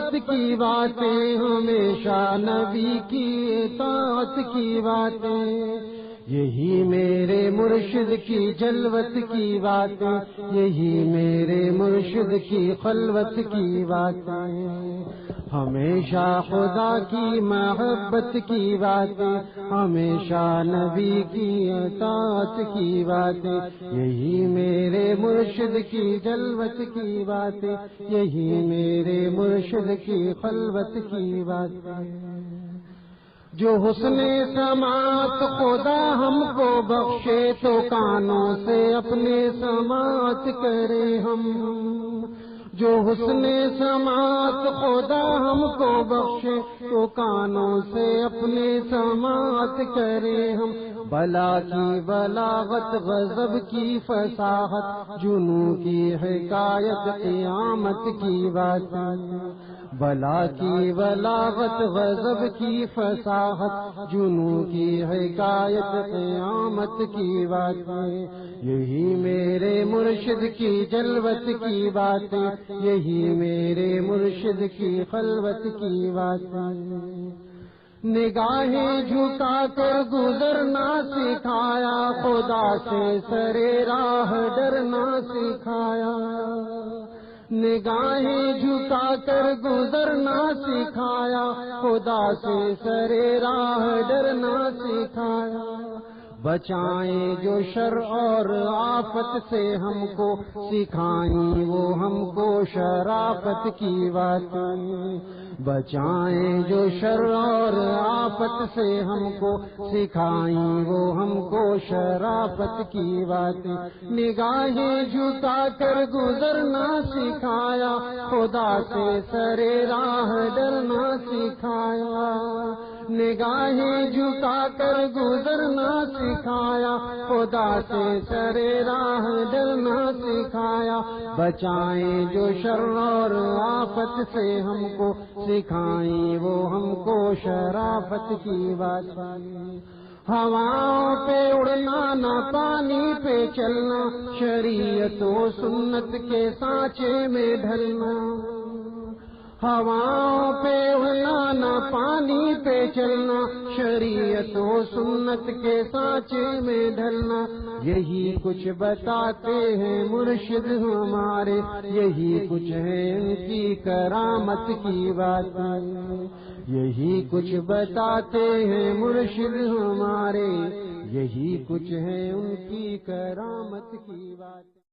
محبت کی باتیں، ہمیشہ نبی کی اطاعت کی باتیں، یہی میرے مرشد کی جلوت کی باتیں، یہی میرے مرشد کی خلوت کی باتیں، ہمیشہ خدا کی محبت کی باتیں، ہمیشہ نبی کی اطاعت کی باتیں، یہی میرے مرشد کی جلوت کی باتیں، یہی میرے مرشد کی خلوت کی باتیں۔ جو حسن سماعت خدا ہم کو بخشے تو کانوں سے اپنے سماعت کرے ہم، جو حسن سماعت خدا ہم کو بخشے تو کانوں سے اپنے سماعت کرے ہم، بلا کی بلاغت غضب کی فصاحت جنوں کی حکایت قیامت کی باتیں، بلا کی بلاغت غضب کی فصاحت جنوں کی حکایت قیامت کی باتیں، یہی میرے مرشد کی جلوت کی باتیں، یہی میرے مرشد کی خلوت کی باتیں۔ نگاہیں جھکا کر گزرنا سکھایا، خدا سے سرے راہ ڈرنا سکھایا، نگاہیں جھکا کر گزرنا سکھایا، خدا سے سرے راہ ڈرنا سکھایا، بچائیں جو شر اور آفت سے ہم کو، سکھائیں وہ ہم کو شرافت کی باتیں، بچائیں جو شر اور آفت سے ہم کو، سکھائیں وہ ہم کو شرافت کی باتیں، نگاہیں جھکا کر گزرنا سکھایا، خدا سے سرے راہ ڈرنا سکھایا، نگاہیں جھکا کر گزرنا سکھایا، خدا سے سرے راہ ڈرنا سکھایا، بچائیں جو شر اور آفت سے ہم کو، سکھائیں وہ ہم کو شرافت کی باتیں، ہواؤں پہ اڑنا نہ پانی پہ چلنا، شریعت و سنت کے سانچے میں ڈھلنا، ہواؤں پہ اڑنا نہ پانی پہ چلنا، شریعت و سنت کے سانچے میں ڈھلنا، یہی کچھ بتاتے ہیں مرشد ہمارے، یہی کچھ ہے ان کی کرامت کی باتیں، یہی کچھ بتاتے ہیں مرشد ہمارے، یہی کچھ ہے ان کی کرامت کی باتیں۔